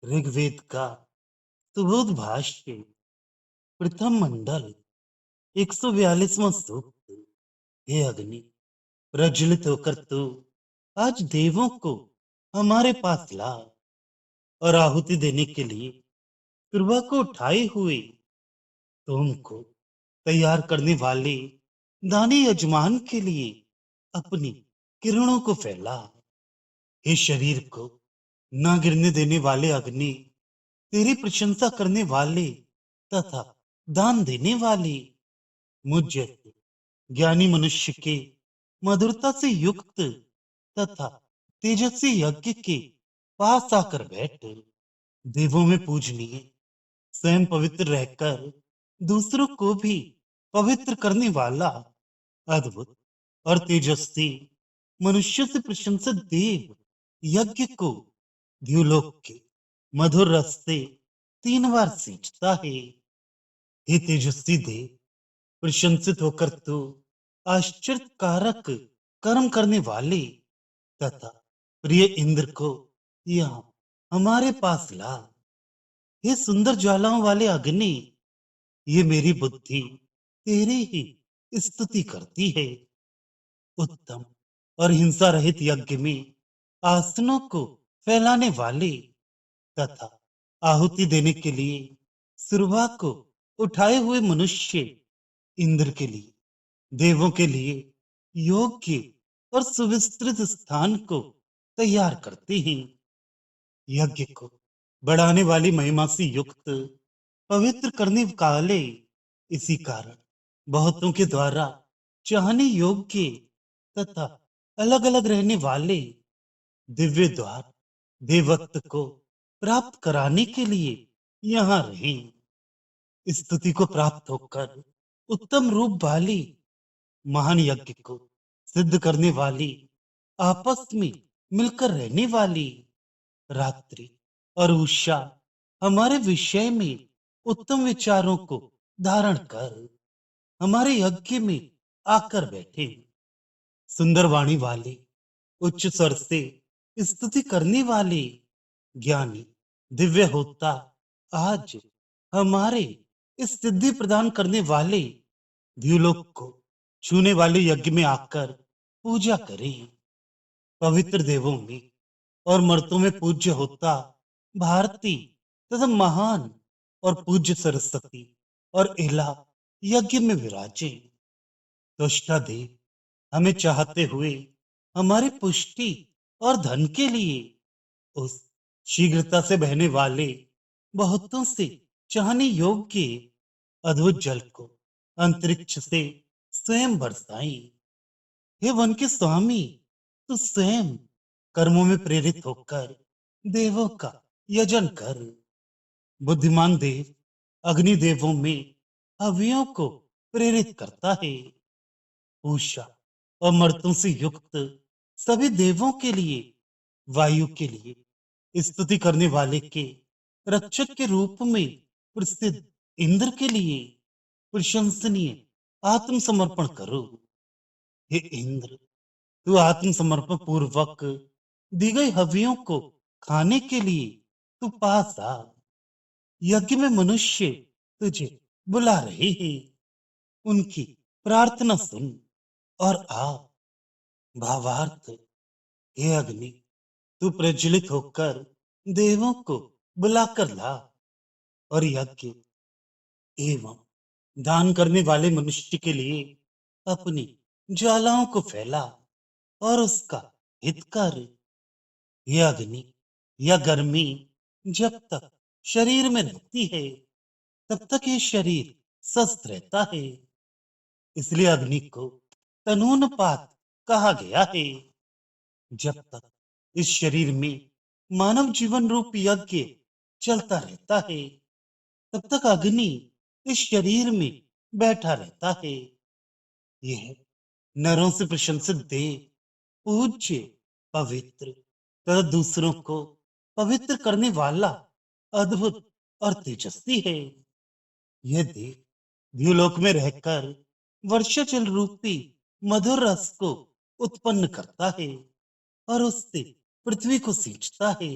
ऋग्वेद का सुबोध भाष्य प्रथम मंडल 142वां सूक्त। हे अग्नि, प्रज्वलित होकर तू आज देवों को हमारे पास ला और आहुति देने के लिए सुबह को उठाए हुए तुमको तैयार करने वाले दानी यजमान के लिए अपनी किरणों को फैला। हे शरीर को ना गिरने देने वाले अग्नि, तेरी प्रशंसा करने वाले तथा दान देने वाले मुझ जैसे ज्ञानी मनुष्य के मधुरता से युक्त तथा तेजस्वी यज्ञ के पास आकर बैठ। देवों में पूजनीय, स्वयं पवित्र रहकर दूसरों को भी पवित्र करने वाला, अद्भुत और तेजस्वी मनुष्य से प्रशंसित देव यज्ञ को द्युलोक के मधुर रस से 3 बार सींचता है। हे तेजस्वी देव, प्रशंसित होकर तू आश्चर्यकारक कर्म करने वाले तथा प्रिय इंद्र को यहाँ हमारे पास ला। हे सुंदर ज्वालाओं वाले अग्नि, ये मेरी बुद्धि तेरी ही स्तुति करती है। उत्तम और हिंसा रहित यज्ञ में आसनों को फैलाने वाले तथा आहुति देने के लिए सुरभा को उठाए हुए मनुष्य इंद्र के लिए, देवों के लिए योग्य और सुविस्तृत स्थान को तैयार करते हैं। यज्ञ को बढ़ाने वाली महिमा से युक्त पवित्र करने वाले, इसी कारण बहुतों के द्वारा चाहने योग्य तथा अलग अलग रहने वाले दिव्य द्वार देवत्व को प्राप्त कराने के लिए यहाँ रहे। स्तुति को प्राप्त होकर उत्तम रूप वाली महान यज्ञ को सिद्ध करने वाली, आपस में मिलकर रहने वाली रात्रि और उषा हमारे विषय में उत्तम विचारों को धारण कर हमारे यज्ञ में आकर बैठे। सुंदर वाणी वाले, उच्च स्वर से स्तुति करने वाले ज्ञानी दिव्य होता आज हमारे इस सिद्धि प्रदान करने वाले द्युलोक को छूने वाले यज्ञ में आकर पूजा करें। पवित्र देवों में और मर्तों में पूज्य होता भारती तथा महान और पूज्य सरस्वती और इला यज्ञ में विराजे। तुष्टा देव, हमें चाहते हुए हमारी पुष्टि और धन के लिए उस शीघ्रता से बहने वाले, बहुतों से चाहने योग्य अद्भुत जल को अंतरिक्ष से स्वयं बरसाई। हे वन के स्वामी, तू स्वयं कर्मों में प्रेरित होकर देवों का यजन कर। बुद्धिमान देव अग्नि देवों में हवियों को प्रेरित करता है। उषा और मर्तों से युक्त सभी देवों के लिए, वायु के लिए स्तुति करने वाले के रक्षक के रूप में प्रसिद्ध इंद्र के लिए प्रशंसनीय आत्मसमर्पण करो। हे इंद्र, तू आत्मसमर्पण पूर्वक दी गई हवियों को खाने के लिए तू पास आ। यज्ञ में मनुष्य तुझे बुला रहे हैं, उनकी प्रार्थना सुन और आ। भावार्थ, हे अग्नि, तू प्रज्वलित होकर देवों को बुलाकर ला और यज्ञ एवं दान करने वाले मनुष्य के लिए अपनी ज्वालाओं को फैला और उसका हित कर। यह अग्नि या गर्मी जब तक शरीर में रहती है, तब तक ये शरीर स्वस्थ रहता है। इसलिए अग्नि को तनूनुपात कहा गया है। जब तक इस शरीर में मानव जीवन रूप यज्ञ चलता रहता है, तब तक अग्नि इस शरीर में बैठा रहता है। यह नरों से प्रशंसित देव, पूज्य, पवित्र तथा दूसरों को पवित्र करने वाला अद्भुत और तेजस्वी है। यह देव द्युलोक में रहकर वर्षा जल रूपी मधुर रस को उत्पन्न करता है और उससे पृथ्वी को सींचता है।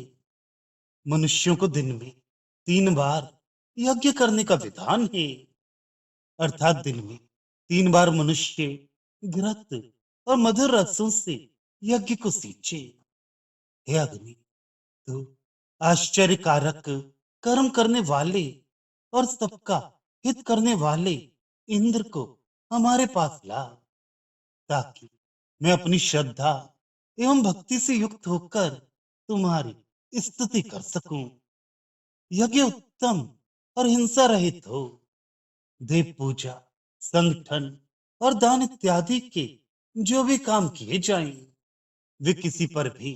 मनुष्यों को दिन में 3 बार यज्ञ करने का विधान है। अर्थात दिन में 3 बार मनुष्य घृत और मधुर रसों से यज्ञ को सींचे। हे अग्नि, तू आश्चर्य कारक कर्म करने वाले और सबका हित करने वाले इंद्र को हमारे पास ला, ताकि मैं अपनी श्रद्धा एवं भक्ति से युक्त होकर तुम्हारी स्तुति कर सकूं। यज्ञ उत्तम और हिंसा रहित हो। देव पूजा, संगठन और दान इत्यादि के जो भी काम किए जाएं, वे किसी पर भी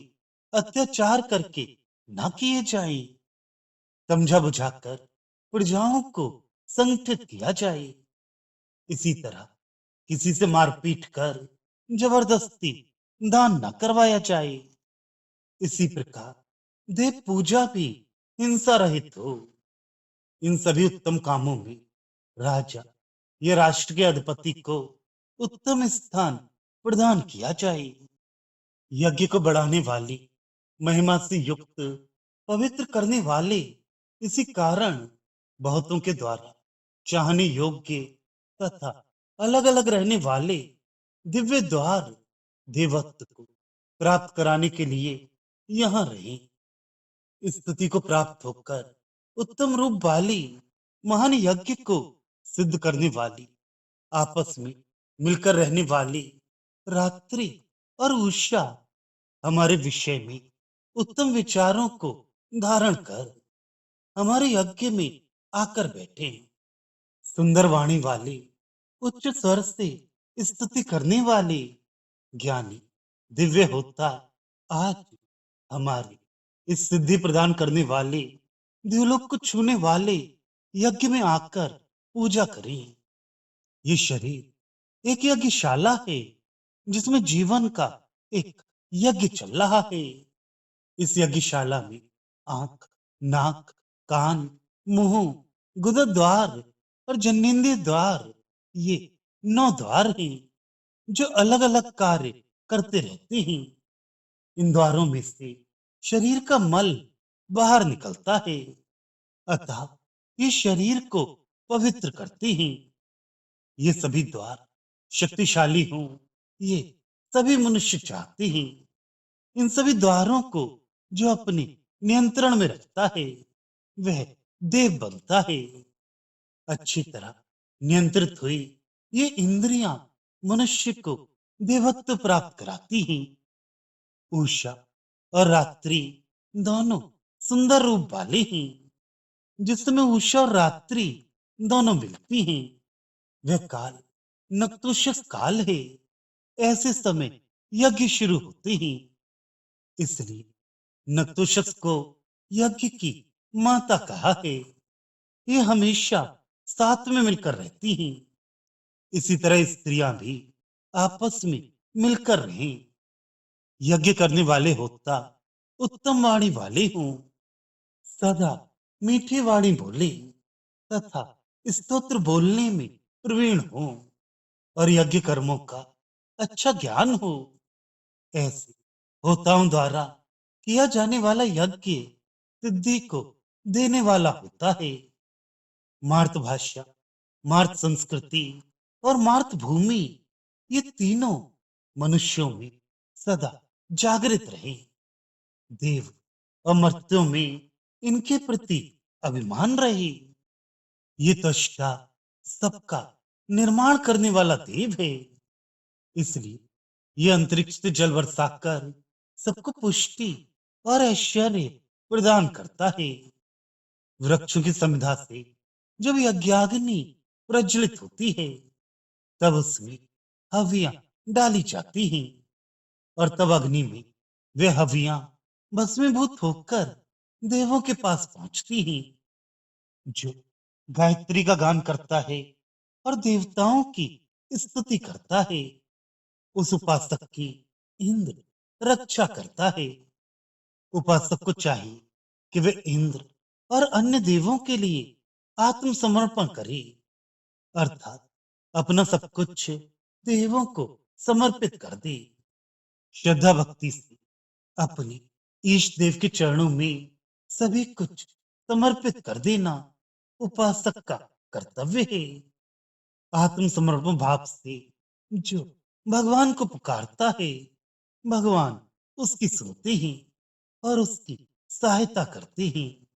अत्याचार करके ना किए जाएं। समझा बुझाकर प्रजाओं को संगठित किया जाए। इसी तरह किसी से मारपीट कर जबरदस्ती दान न करवाया जाए। इसी प्रकार देव पूजा भी हिंसा रहित हो। इन सभी उत्तम कामों में राजा या राष्ट्र के अधिपति को उत्तम स्थान प्रदान किया जाए। यज्ञ को बढ़ाने वाली, महिमा से युक्त, पवित्र करने वाले, इसी कारण बहुतों के द्वारा चाहने योग्य तथा अलग अलग रहने वाले दिव्य द्वार देवत्व को प्राप्त कराने के लिए यहाँ रहे। स्तुति को प्राप्त होकर उत्तम रूप वाली महान यज्ञ को सिद्ध करने वाली, आपस में मिलकर रहने वाली रात्रि और उषा हमारे विषय में उत्तम विचारों को धारण कर हमारे यज्ञ में आकर बैठे। सुंदर वाणी वाले, उच्च स्वर से स्तुति करने वाले ज्ञानी दिव्य होता आज हमारी इस सिद्धि प्रदान करने वाले, देवलोक को छूने वाले यज्ञ में आकर पूजा करें। ये शरीर एक यज्ञशाला है, जिसमें जीवन का एक यज्ञ चल रहा है। इस यज्ञशाला में आंख, नाक, कान, मुंह, गुदद्वार द्वार और जन्नेन्द्रिय द्वार, ये 9 द्वार हैं, जो अलग अलग कार्य करते रहते हैं। इन द्वारों में से शरीर का मल बाहर निकलता है, अतः ये शरीर को पवित्र करते हैं। ये सभी द्वार शक्तिशाली हों, ये सभी मनुष्य चाहते हैं। इन सभी द्वारों को जो अपने नियंत्रण में रखता है, वह देव बनता है। अच्छी तरह नियंत्रित हुई ये इंद्रियां मनुष्य को देवत्व प्राप्त कराती हैं। उषा और रात्रि दोनों सुंदर रूप वाले हैं। जिसमें उषा और रात्रि दोनों मिलती हैं, वह काल नक्तुशक काल है। ऐसे समय यज्ञ शुरू होते हैं, इसलिए नक्तुशक को यज्ञ की माता कहा है। ये हमेशा साथ में मिलकर रहती हैं। इसी तरह स्त्रियां भी आपस में मिलकर रहें। यज्ञ करने वाले होता उत्तम वाणी वाले हों, सदा मीठी वाणी बोले तथा स्तोत्र बोलने में प्रवीण हो और यज्ञ कर्मों का अच्छा ज्ञान हो। ऐसे होताओं द्वारा किया जाने वाला यज्ञ सिद्धि को देने वाला होता है। मार्त भाषा, मार्त संस्कृति और मार्त भूमि, ये तीनों मनुष्यों में सदा जागृत रहे। देव और मर्त्यों में इनके प्रति अभिमान रहे। ये त्वष्टा सबका निर्माण करने वाला देव है, इसलिए ये अंतरिक्ष से जल बरसाकर सबको पुष्टि और ऐश्वर्य प्रदान करता है। वृक्षों की समिधा से जब यज्ञाग्नि प्रज्वलित होती है, तब उसमें हवियां डाली जाती हैं और तब अग्नि में वे हवियां भस्मीभूत होकर देवों के पास पहुंचती हैं। जो गायत्री का गान करता है और देवताओं की स्तुति करता है, उस उपासक की इंद्र रक्षा करता है। उपासक को चाहिए कि वे इंद्र और अन्य देवों के लिए आत्मसमर्पण करे, अर्थात अपना सब कुछ देवों को समर्पित कर दे। श्रद्धा भक्ति से अपने ईश देव के चरणों में सभी कुछ समर्पित कर देना उपासक का कर्तव्य है। आत्मसमर्पण भाव से जो भगवान को पुकारता है, भगवान उसकी सुनते हैं और उसकी सहायता करते हैं।